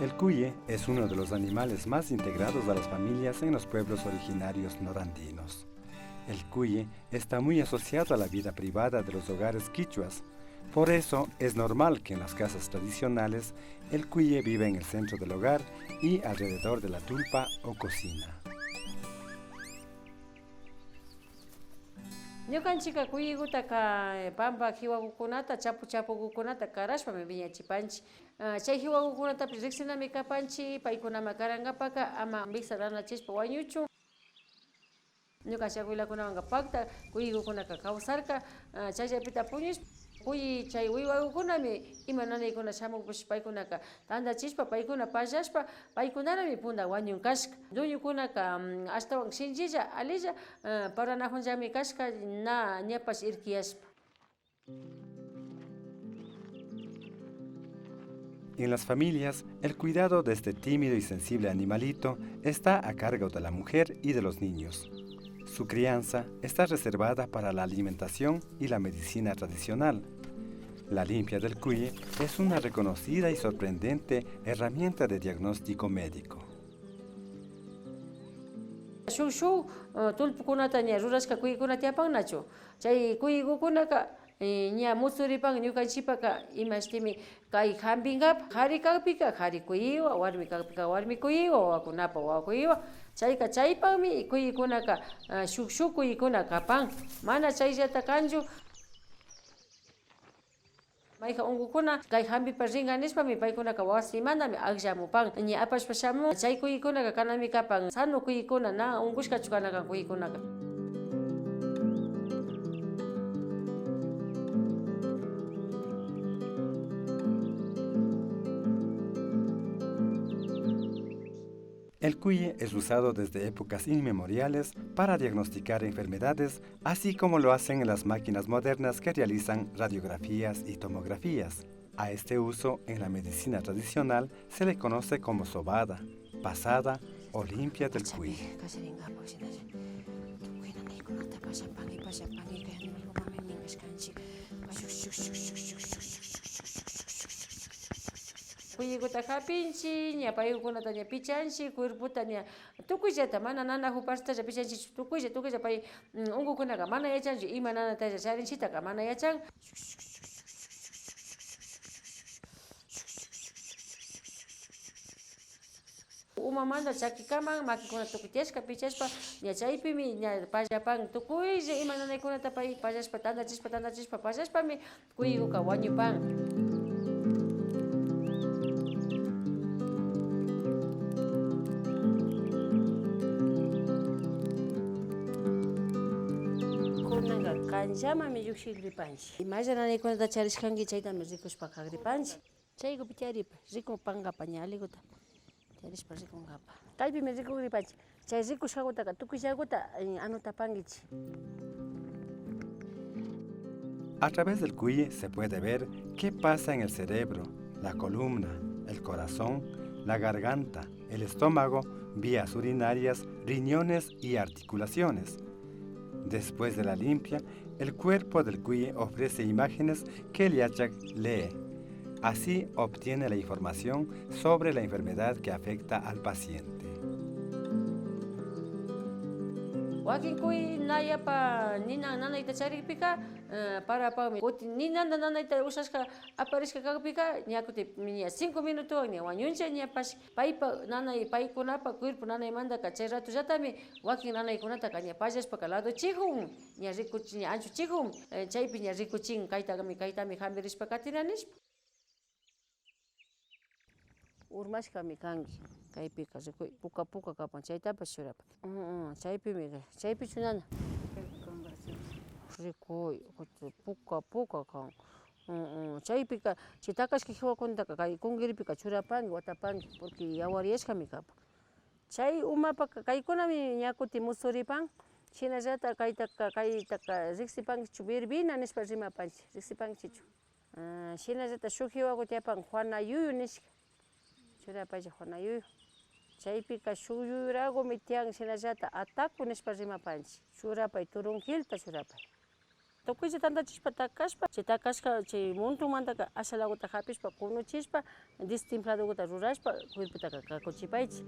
El cuye es uno de los animales más integrados a las familias en los pueblos originarios norandinos. El cuye está muy asociado a la vida privada de los hogares quichuas. Por eso es normal que en las casas tradicionales el cuye viva en el centro del hogar y alrededor de la tulpa o cocina. Ñukanchika kuyigutaka pampa jiwakukunata chapuchapukukunata karashpami viñachipanchik. Chay jiwakukunatapish riqsinami kapanchik paykunama karankapaka ama Vista ranachishpa wañuchun. Ñukanchik abuelakunawanka pakta kuyigukunaka kawsarka chayllapita puñushpa kuyi chay wiwakukunami ima nanaykuna shamukpish paykunaka tandachishpa paykuna pallashpa paykunarami punda wañunkashka. Dueñokunaka ashtawan shinchilla alilla paranakunllami kashka na ñapash irkiyashpa. En las familias, el cuidado de este tímido y sensible animalito está a cargo de la mujer y de los niños. Su crianza está reservada para la alimentación y la medicina tradicional. La limpia del cuye es una reconocida y sorprendente herramienta de diagnóstico médico. Shuk tulpukunata ña rurashka kuykunata yapannachu. Chay kuykukunaka ña musuripan ñukanchipaka imashtimi kay hampinkapak qhari kaqpika qhari kuyiwan, warmi kaqpika warmi kuyiwan, wawakunapak wawa kuyiwan. Chayka chaypanmi kuykunaka shuk kuykuna kapan. Mana chayllata kanchu mayqa unkukuna kay hampipa rinqa nishpami paykunaka wasimanami akshamupan ña apashpa shamun chay kuykunaka kanami kapan sano kuykuna na unkushkachu kanakan kuykunaka. El cuye es usado desde épocas inmemoriales para diagnosticar enfermedades, así como lo hacen en las máquinas modernas que realizan radiografías y tomografías. A este uso en la medicina tradicional se le conoce como sobada, pasada o limpia del cuye. Kuyikuta kapinchik ña paykunata ña pichanchik cuerputa ña tukuyllata mana nana hupartalla pichanchik tukuylla pay unkukunaka mana yachanchu ima nanatalla charinchitaka mana yachan. Umamanta chakikaman makikunata tukutiyashka pichashpa ña chaypimi ña pallapan tukuylla ima nanaykunata pay pallashpa tandachishpa pallashpami kuyikuka wañupan. Kanllamami llukshiykripanchik. Imalla nanaykunata charishkanki chaytami rikushpa kagripanchik. Chaykupi tiyaripa rikupankapa ña aliguta tiyarishpa rikunkapa. Kaypimi rikukripanchik. Chay rikushkakutaka tukuyllakuta anotapangui. A través del cuye se puede ver qué pasa en el cerebro, la columna, el corazón, la garganta, el estómago, vías urinarias, riñones y articulaciones. Después de la limpia, el cuerpo del cuye ofrece imágenes que el yachak lee. Así obtiene la información sobre la enfermedad que afecta al paciente. Wakin kuy nayapa nina nanayta charikpika parapami kuti ninanta nanayta ushashka aparishka kaqpika ñakuti ña 5 minutos ña wañuncha ñapash paypa nanay paykunapa cuerpo nanaymantaka chay ratullatami wakin nanaykunataka ña pallashpaka lado chikun ña rikuchin ña ancho chikun chaypi ña rikuchin kaytami hampirishpa katina nishpa. Urmashkami kanki kaypika rikuy puka kapan chaytapash churapay. Chaypichu nana rikuy puka kan. Chaypika chay takashka jiwakunataka kay kunguiripika churapanki watapanki porque yawariyashkami kapan. Chay umapaka kaykunami ña kuti musuripan shinallata kaytaka riqsipankichu verbena nishpa rimapanchik riqsipankichu. Shinallata shuk jiwakuta yapan Juana Yuyu nishka churapaylla Juana Yuyu. Chaypika shuk yuyuragumi tiyan shinallata ataku nishpa rimapanchik churapay turunkilta churapay. Tukuy tantachishpa takashpa, chay takashka chay montonmantaka ashalawata hapishpa kunuchishpa destempladokuta rurashpa cuerpotaka kakuchipaychik.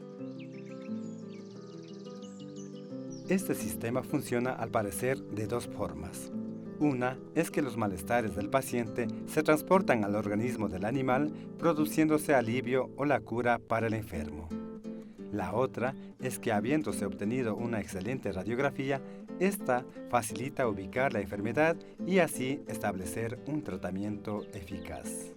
Este sistema funciona al parecer de dos formas. Una es que los malestares del paciente se transportan al organismo del animal, produciéndose alivio o la cura para el enfermo. La otra es que, habiéndose obtenido una excelente radiografía, esta facilita ubicar la enfermedad y así establecer un tratamiento eficaz.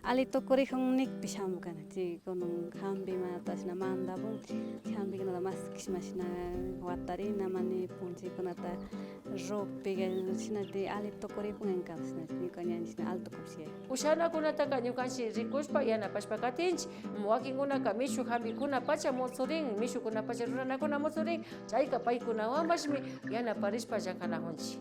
Ali tokori hong nik pishamu kana ti konong hambi mata sina manda bun hambi kana mas kismasina watarina mani punchi kana ta ropi kana sina ti ali tokori pun engkau sina ti kanya sina alto kopsia. Ushana kuna taka nyukanshi rikushpa yana pashpa katinch wakin kuna ka mishu hambi kuna pacha mozorin mishu kuna pacha rurana kuna mozorin chayka pai kuna wambashmi yana parishpa llankana honchi.